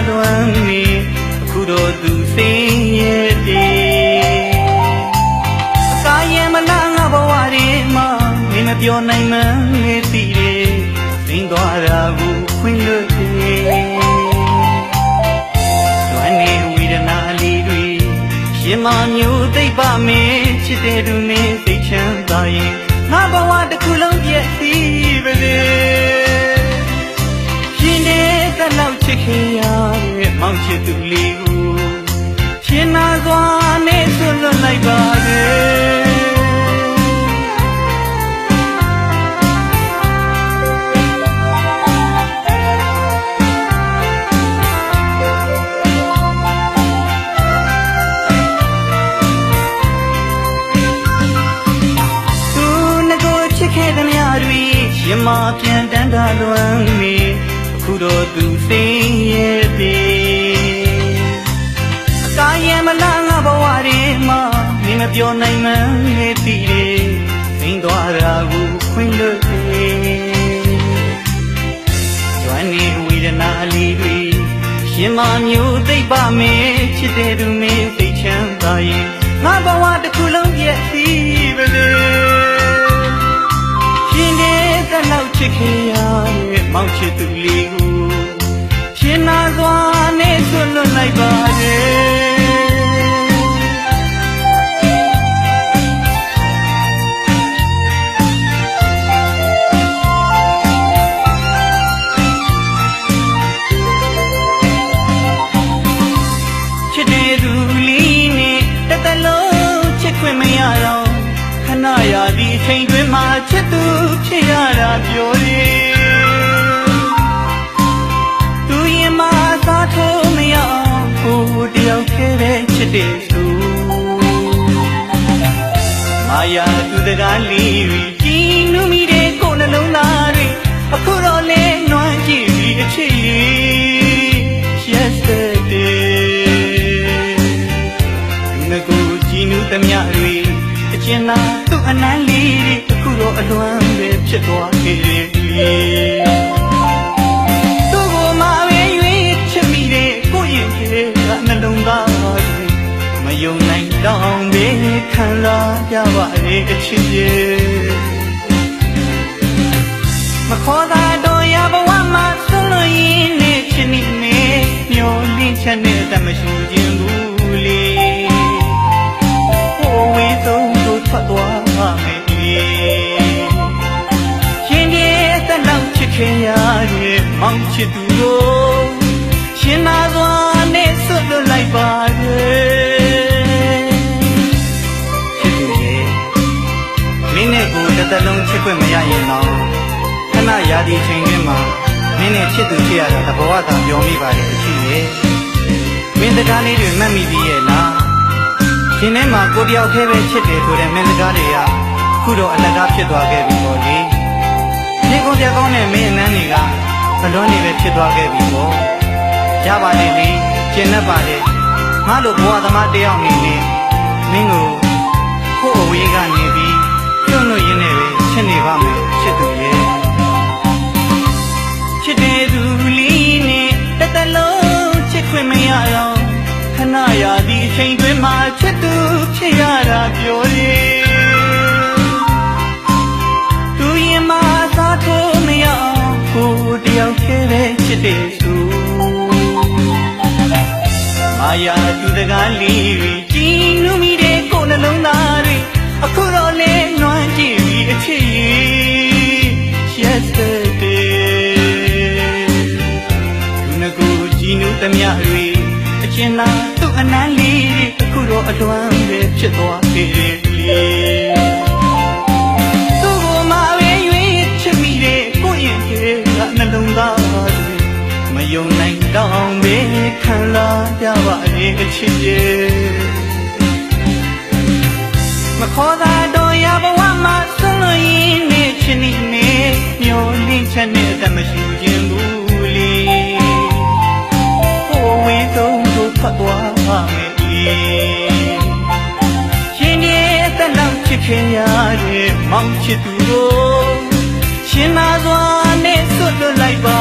လွမ်းနေအခုတော့သူစိတ်ရဲ့တည်းအကားရင်မလားငါဘဝတွေမှာမင်းမပြောနိုင်မှန်းနေသိတယ်စိန်သွားတာကိုခွင့်လွှတ်တယ်လွမ်းနေဝေဒနာလေးတွေရှင်မမျိုးသိပ်ပါမင်းချစ်တဲ့သူနဲ့စိတ်ချမ်းသာရင်ငါဘဝတစ်ခုလုံးပြည့်စည်ပါလေရှင်နေတဲ့လောက်ချစ်ခင်ရတဲ့မောင်ချစ်သူလေးကိုရှင်နာစွာနဲ့ဆွလွတ်လိုက်ပါလေရှင်မပြန်တန်းတာလွမ်းနေအခုတော့သူစိတ်ရဲ့တည်းအကားရင်မလားငါဘဝတွေမှာမင်းမပြောနိုင်မှန်းနေသိတယ်စိန်သွားတာကိုခွင့်လွှတ်တယ်ကျွမ်းနေဝေဒနာလေးတွေရှင်မမျိုးသိပ်ပါမင်းချစ်တဲ့သူမင်းစိတ်ချမ်းသာရင်ငါဘဝတစ်ခုလုံးပြည့်စည်ပါလေရှင်နေတဲ့လောက်ချစ်ခင်ရတဲ့မောင်ချစ်သူလေးကိုရှင်နာစွာနဲ့ဆွလွတ်လိုက်ပါလေချစ်တဲ့သူလေးနဲ့တစ်သက်လုံးချစ်ခွင့်မရတော့ခဏရသည့်အချိန်တွင်မှချစ်သူဖြစ်ရတာပြောရင်သူရင်မစားထိုးမရအောင်ကိုတယောက်ခဲပဲချစ်တဲ့သူမာယာသူတကားလေးကြည်နူးမိတဲ့ကိုယ်နှလုံးသားတွေအခုတော့လဲနွမ်းကြည့်ပြီးအချစ်ရည် Yesterday ငါကိုကြည်နူးသမျှတွေအကျဉ်းသာသူ့အနမ်းလေးတွေအခုတော့အလွမ်းပဲဖြစ်သွားခဲ့တယ်သူ့ကိုမှပဲရွေးချစ်မိတဲ့ကိုယ့်ရင်ကနှလုံးသားတွေမယုံနိုင်တော့ပဲခံစားကြပါလေအချစ်ရဲ့မခေါ်တာတော့ရဘဝမှာဆုံးလို့ရင်းနဲ့ချစ်နေနဲ့မျောလင်းချက်နဲ့တမရှိခြင်းဘူးလေဝေးဆုံးတို့ထွက်သွားမယ်ရှင်ရဲ့တလောက်ချစ်ခင်ရတဲ့မောင်ချစ်သူကိုရှင်နာစွာနဲ့ဆွတ်လွတ်လိုက်ပါလေချစ်သူရဲ့မင်းနဲ့ကိုတစ်သက်လုံးချစ်ခွင့်မရရင်တော့ခဏရာသီချိန်တွင်မှာမင်းနဲ့ချစ်သူချစ်ရတာသဘောဝသာပြောမိပါတယ်အချစ်ရဲ့မင်းစကားလေးတွေမှတ်မိပြီးရဲ့လားရှင်ထဲမှာကိုတယောက်ခဲပဲချစ်တယ်ဆိုတဲ့မင်းစကားတွေကခုတော့အလကားဖြစ်သွားခဲ့ပြီပေါ့လေဒီကိုကြကောင်းတဲ့မင်းအနမ်းတွေကဘလွန်းနေပဲဖြစ်သွားခဲ့ပြီပေါ့ရပါလေလေကျင်တတ်ပါလေငါလိုဘဝသမားတယောက်နေနဲ့မင်းကိုကိုယ့်အဝေးကနေပြီးကျွတ်လို့ရင်းနေပဲချစ်နေပါမယ်ချစ်သူရဲ့ချစ်တဲ့သူလေးနဲ့တစ်သက်လုံးချစ်ခွင့်မရတော့ခဏရသည့်အချိန်တွင်မှချစ်သူဖြစ်ရတာပြောရင်သူရင်မစားထိုးမရအောင်ကိုတယောက်ခဲပဲချစ်တဲ့သူမာယာသူတကားလေးကြည်နူးမိတဲ့ကိုယ်နှလုံးသားတွေအခုတော့လဲနွမ်းကြည့်ပြီးအချစ်ရည် Yesterday သူငကိုကြည်နူးသမျှတွေအကျဉ်းသာသူ့အနမ်းလေးတွေအခုတော့အလွမ်းပဲဖြစ်သွားခဲ့တယ်လေသူ့ကိုမှပဲရွေးချစ်မိတဲ့ကိုယ့်ရင်ကနှလုံးသားတွေမယုံနိုင်တော့ပဲခံလာကြပါလေအချစ်ရဲ့မခေါ်တာတော့ရဘဝမှာဆုံးလို့ရင်းနဲ့ချစ်နေနဲ့မျောလင်းချက်နဲ့တမရှိခြင်းဘူးလေဝေးဆုံးတို့ထွက်သွားမယ်ရှင်ရဲ့တလောက်ချစ်ခင်ရတဲ့မောင်ချစ်သူကိုရှင်နာစွာနဲ့ဆွတ်လွတ်လိုက်ပါ